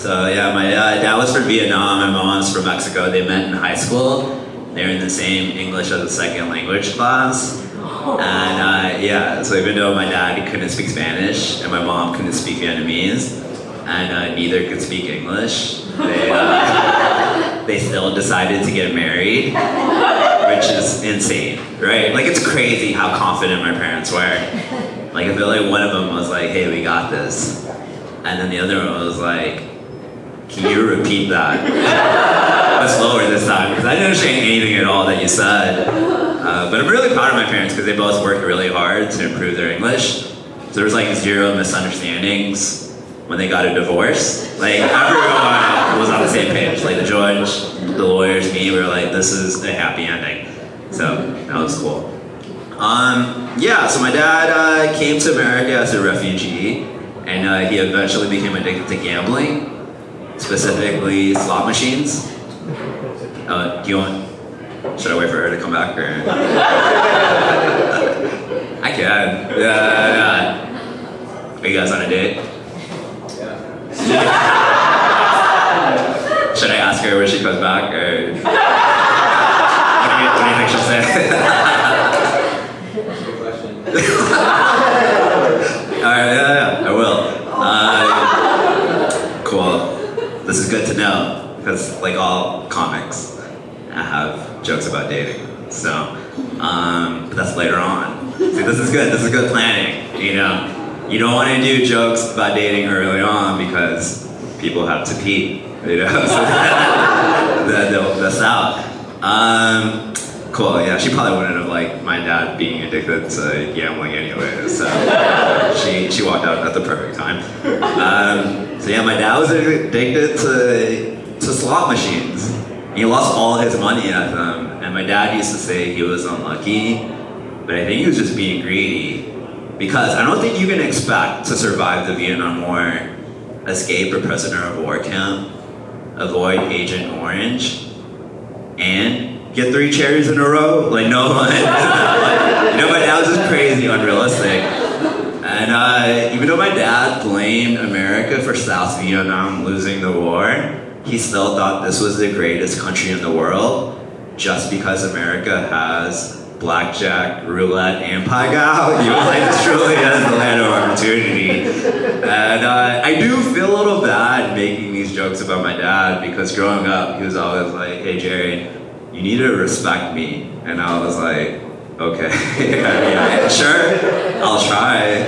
So yeah, my dad was from Vietnam, my mom's from Mexico. They met in high school. They were in the same English as a second language class. And yeah, so even though my dad couldn't speak Spanish and my mom couldn't speak Vietnamese, and neither could speak English, they still decided to get married, which is insane, right? Like, it's crazy how confident my parents were. Like, I feel like one of them was like, hey, we got this. And then the other one was like, can you repeat that? But slower this time, because I didn't understand anything at all that you said. But I'm really proud of my parents because they both worked really hard to improve their English. So there was like 0 misunderstandings when they got a divorce. Like, everyone was on the same page. Like the judge, the lawyers, me, we were like, this is a happy ending. So that was cool. Yeah, so my dad came to America as a refugee, and he eventually became addicted to gambling, specifically slot machines. Do you want? Should I wait for her to come back, or? I can. Yeah. Are you guys on a date? Yeah. Should I ask her when she comes back, or? What do you think she'll say? Good question. Alright, yeah, I will. Cool. This is good to know, because like all comics, I have jokes about dating. So, but that's later on. See, this is good. This is good planning. You know, you don't want to do jokes about dating early on because people have to pee. You know, so they'll miss out. Cool. Yeah, she probably wouldn't have liked my dad being addicted to gambling anyway. So she walked out at the perfect time. So yeah, my dad was addicted to slot machines. He lost all his money at them, and my dad used to say he was unlucky, but I think he was just being greedy, because I don't think you can expect to survive the Vietnam War, escape a prisoner of war camp, avoid Agent Orange, and get 3 cherries in a row. Like, no one. You know, my dad was just crazy unrealistic. And even though my dad blamed America for South Vietnam losing the war, he still thought this was the greatest country in the world just because America has blackjack, roulette, and pagao. He was like, this truly is the land of opportunity. And I do feel a little bad making these jokes about my dad, because growing up, he was always like, hey, Jerry, you need to respect me. And I was like, okay, yeah, sure, I'll try.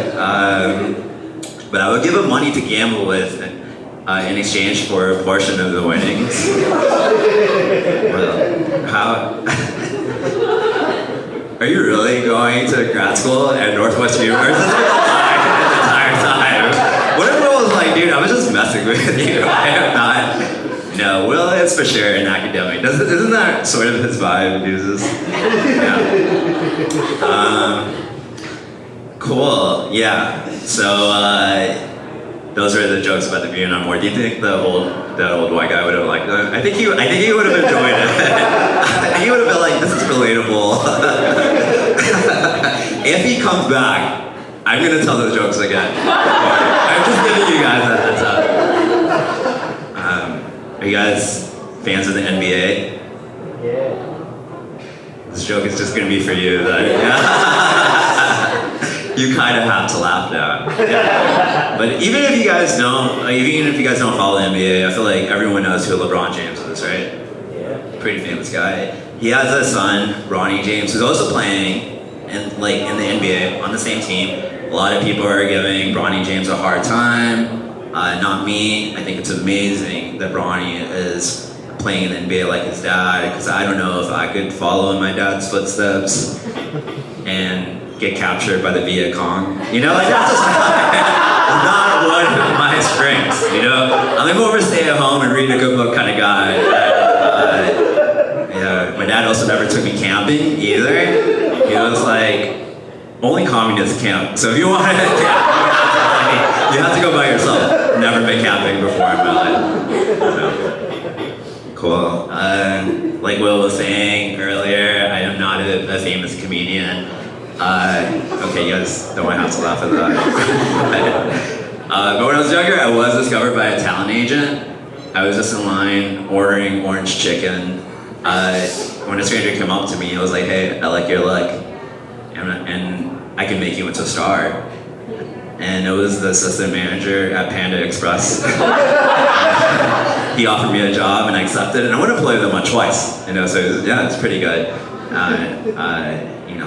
But I would give him money to gamble with in exchange for a portion of the winnings. Well, how? Are you really going to grad school at Northwestern University? The entire time. What if Will was like, dude, I was just messing with you. I am not. No, Will is for sure an academic. Isn't that sort of his vibe? Yeah. Cool. Yeah. So those are the jokes about the Vietnam War. Do you think that old white guy would have liked that? I think he would have enjoyed it. I think he would have been like, this is relatable. If he comes back, I'm gonna tell those jokes again. I'm just giving you guys a heads up. Are you guys fans of the NBA? Yeah. This joke is just gonna be for you. Yeah. You kind of have to laugh now. Yeah. But even if you guys don't follow the NBA, I feel like everyone knows who LeBron James is, right? Yeah. Pretty famous guy. He has a son, Ronnie James, who's also playing in the NBA on the same team. A lot of people are giving Ronnie James a hard time. Not me. I think it's amazing that Ronnie is playing in the NBA like his dad, because I don't know if I could follow in my dad's footsteps and get captured by the Viet Cong. You know, like, that's just not one of my strengths, you know? I'm a more of a stay at home and read a good book kind of guy. Yeah, my dad also never took me camping either. He was like, only communists camp. So if you want to camp, you have to go by yourself. Never been camping before in my life. So, cool. Like Will was saying earlier, I am not a famous comedian. Okay, you guys don't have to laugh at that. But when I was younger, I was discovered by a talent agent. I was just in line ordering orange chicken. When a stranger came up to me, I was like, "Hey, I like your look, and I can make you into a star." And it was the assistant manager at Panda Express. He offered me a job, and I accepted. And I went to play with him twice. So it's pretty good.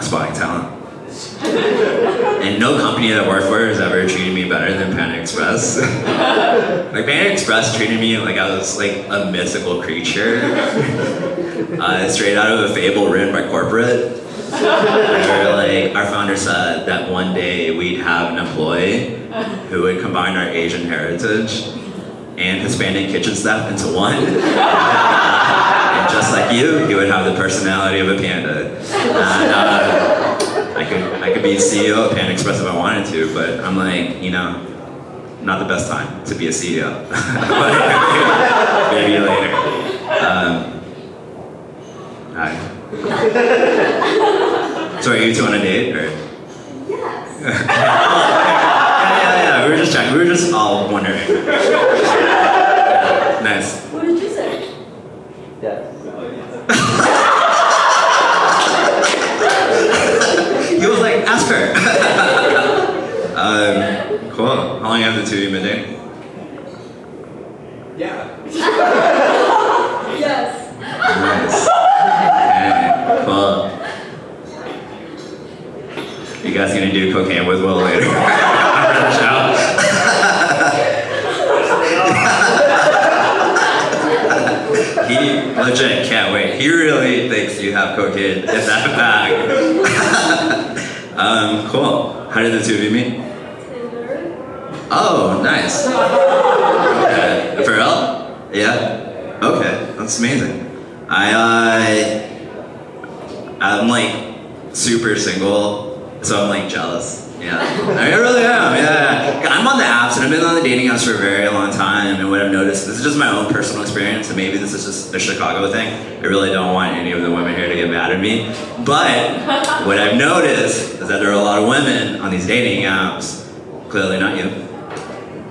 Spotting talent. And no company that I worked for has ever treated me better than Panda Express. Like Panda Express treated me like I was like a mythical creature, straight out of a fable written by corporate. Our founder said that one day we'd have an employee who would combine our Asian heritage and Hispanic kitchen staff into one. And just like you, he would have the personality of a panda. And I could be CEO of Pan Express if I wanted to, but I'm like, not the best time to be a CEO. Maybe later. Hi. So are you two on a date, or? Yes. Yeah. We were just checking. We were just all wondering. Nice. What did you say? Yes. He was like, ask her. Cool. How long have the two of you been dating? Yeah. Yes. Nice. Okay, cool. You guys gonna do cocaine with Will later? After the show? He legit can't wait. He really thinks you have cocaine in that bag. Cool. How did the two of you meet? Cider. Oh, nice. Okay. For real? Yeah? Okay, that's amazing. I'm like super single, so I'm like jealous. Yeah, I really am, yeah. I'm on the apps and I've been on the dating apps for a very long time, and what I've noticed, this is just my own personal experience, and maybe this is just a Chicago thing. I really don't want any of the women here to get mad at me, but what I've noticed is that there are a lot of women on these dating apps, clearly not you,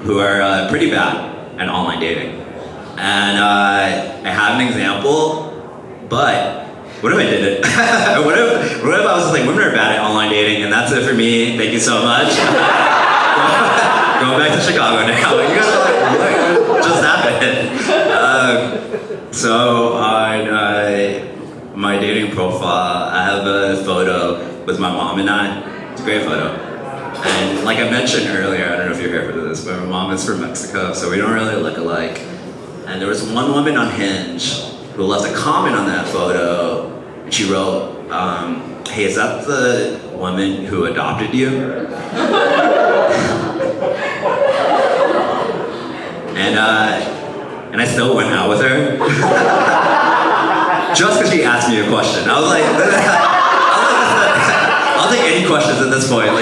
who are pretty bad at online dating. And I have an example, but what if I did it? what if I was just like, women are bad at online dating, and that's it for me. Thank you so much. Going back to Chicago now. You guys are like, what just happened? So on my dating profile, I have a photo with my mom and I. It's a great photo. And like I mentioned earlier, I don't know if you're here for this, but my mom is from Mexico, so we don't really look alike. And there was one woman on Hinge who left a comment on that photo, and she wrote, "Hey, is that the woman who adopted you?" And I still went out with her, just because she asked me a question. I was like, I'll take any questions at this point. Like,